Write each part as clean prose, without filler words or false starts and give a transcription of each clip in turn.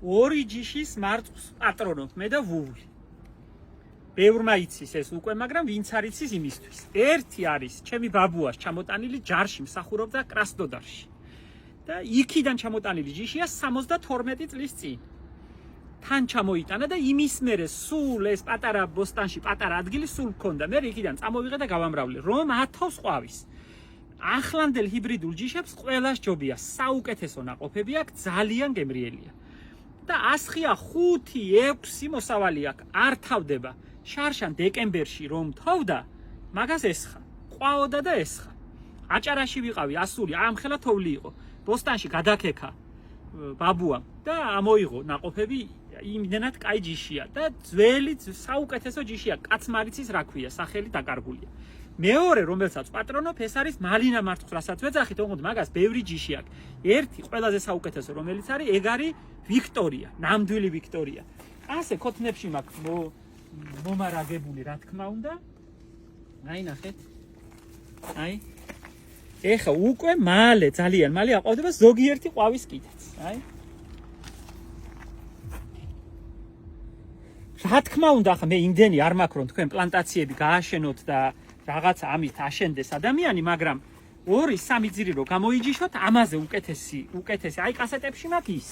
ორი ჯიშის მარწყვის პატრონობ მე და ვუვლი. ბევრმა იცის ეს უკვე, მაგრამ ვინც არ იცის იმისთვის. ერთი არის ჩემი ბაბუას ჩამოტანილი ჯარში მსახურობდა კრასნოდარში. და იქიდან ჩამოტანილი ჯიშია 72 წლის წინ. თან ჩამოიტანა და იმის მერე სულ ეს პატარა ბოსტანში პატარა ადგილი სულ მქონდა. მე იქიდან წამოვიღე და გავამრავლე, რომ ათავს ყვავის. ახლანდელ ჰიბრიდულ ჯიშებს ყველას ჯობია, საუკეთესო ნაყოფები აქვს, ძალიან გემრიელია. და ასხია 5-6 მოსავალი აქვს, არ თავდება. შარშან დეკემბერში რომ თოვდა, მაგას ესხა. ყვაოდა და ესხა. აჭარაში ვიყავი, ასული, ამხელა თოვლი იყო. ბოსტანში გადაკექა ბაბუამ და ამოიღო ნაყოფები, იმდენად კაი ჯიშია და ძველი საუკეთესო ჯიშია, კაცმარიცის რა ქვია, სახელი დაკარგულია. მეორე რომელსაც პატრონობ, ეს არის მალინა მარწყვის, რასაც ვეძახით, ოღონდ მაგას ბევრი ჯიში აქვს. ერთი ყველაზე საუკეთესო რომელიც არის, ეგ არის ვიქტორია, ნამდვილი ვიქტორია. ასე ქოთნებში მაქვს მომარაგებული, რა თქმა უნდა. აი ნახეთ. აი ეხა უკვე მალე, ძალიან მალე აყვავდება ზოგიერთი ყვავის კიდეც. აი. რა თქმა უნდა, ახლა მე იმდენი არ მაქვს რომ თქვენ პლანტაციები გააშენოთ და რაღაცა ამით აშენდეს ადამიანი, მაგრამ 2-3 ძირი რო გამოიჯიშოთ, ამაზე უკეთესი, აი კასეტებში მაქვს ის.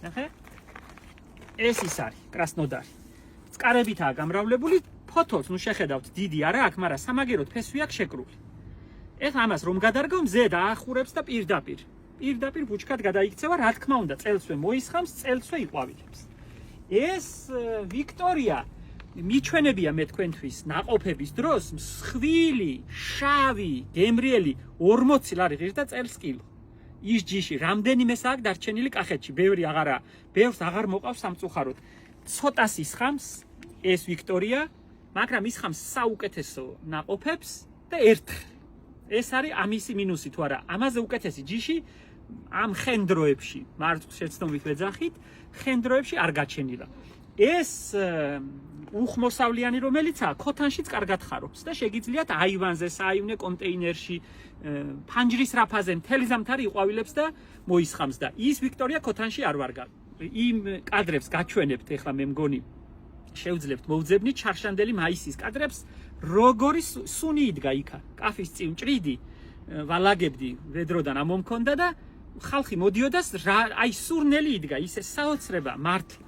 ნახე? ეს ის არის, კრასნოდარი. წყარებითაა გამრავლებული, ფოთოლს ნუ შეხედავთ, დიდი არა აქვს, მაგრამ სამაგეროდ ფესვი აქვს შეკრული. ეხლა ამას რომ გადარგავ, მზე დაახურებს და პირდაპირ ბუჩქად გადაიქცევა, რა თქმა უნდა, წელსვე მოისხამს, წელსვე იყვავილებს. ეს ვიქტორია მიჩვენებია მე თქვენთვის ნაყოფების დროს მსხვილი, შავი, გემრიელი 40 ლარი ღირდა წელს კილო. ის ჯიში რამდენიმეს აქვს დარჩენილი კახეთში, ბევრს აღარ მოყავს სამწუხაროდ. ცოტას ისხამს ეს ვიქტორია, მაგრამ ისხამს საუკეთესო ნაყოფებს და ერთხელ. ეს არის ამისი მინუსი თუ არა, ამაზე უკეთესი ჯიში ამ ხენდროებში, მარწყვის შეცდომით ვეძახით, ხენდროებში არ გაჩენილა. ეს უხმოსავლიანი რომელიცაა, ქოთანშიც კარგად ხარობს და შეგიძლიათ აივანზე, საივნე კონტეინერში, ფანჯრის რაფაზე მთელი ზამთარი იყვავილებს და მოისხამს და ის ვიქტორია ქოთანში არ ვარგა. იმ კადრებს გაჩვენებთ ეხლა მე მგონი შევძლებთ მოვძებნით შარშანდელი მაისის კადრებს, როგორი სუნი იდგა იქა, კაფის წინ ჭრიდი, ვალაგებდი ვედროდან ამომქონდა და ხალხი მოდიოდა, აი სურნელი იდგა, ისე საოცრება მართლა.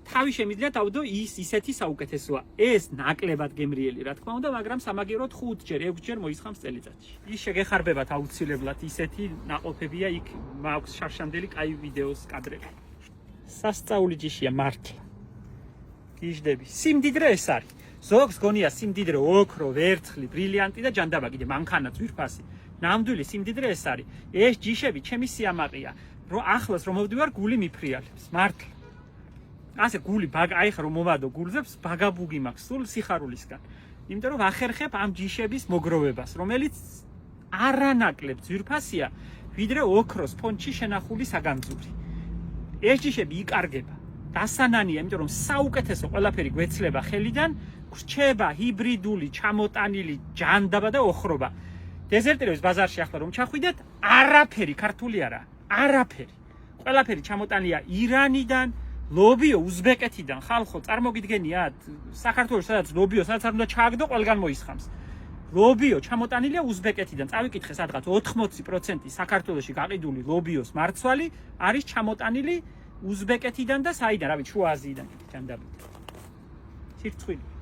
თავი შემიძლია დავდო ისეთი საუკეთესოა. ეს ნაკლებად გემრიელი, რა თქმა უნდა, მაგრამ სამაგეროდ 5-ჯერ, 6-ჯერ მოისხამს წელიწადში. ის შეგეხარბებათ აუცილებლად, ისეთი ნაყოფებია იქ, მაქვს შარშანდელი კაი ვიდეოს კადრები. სასწაული ჯიშია მართლა. გიждები. სიმდიდრე ეს არის. ზოგს გონია სიმდიდრე ოქრო, ვერცხლი, ბრილიანტი და ჯანდაბა, კიდე მანქანაც ვირფასი. ნამდვილი სიმდიდრე ეს არის. ეს ჯიშები ჩემი სიამაყეა. რომ ახლოს რომ მოვდივარ, გული მიფრიალებს. მართლა. ასე გული აი ხა რომ მოვადო გულზებს, ბაგაბუგი მაქვს სულ სიხარულისგან. იმიტომ რომ ვახერხებ ამ ჯიშების მოგროვებას, რომელიც არანაკლებ ძვირფასია, ვიდრე ოქროს ფონდში შენახული საგანძური. ეს ჯიშები იკარგება. დასანანია, იმიტომ რომ საუკეთესო ყველაფერი გვეცლება ხელიდან, გრჩება ჰიბრიდული, ჩამოტანილი ჯანდაბა და ოხრობა. დეზერტირების ბაზარში ახლა რომ ჩახვიდეთ, არაფერი ქართული არა, არაფერი. ყველაფერი ჩამოტანილია ირანიდან, ლობიო უზბეკეთიდან, ხალხო წარმოგიდგენიათ, საქართველოს სადაც ლობიო, სადაც არ უნდა ჩააგდო, ყველგან მოისხამს. ლობიო ჩამოტანილია უზბეკეთიდან, წავიკითხე სადღაც 80% საქართველოში გაყიდული ლობიოს მარცვალი არის ჩამოტანილი უზბეკეთიდან და საიდან, რავი, შუა აზიიდან, ჯანდაბით. სირცხვილი.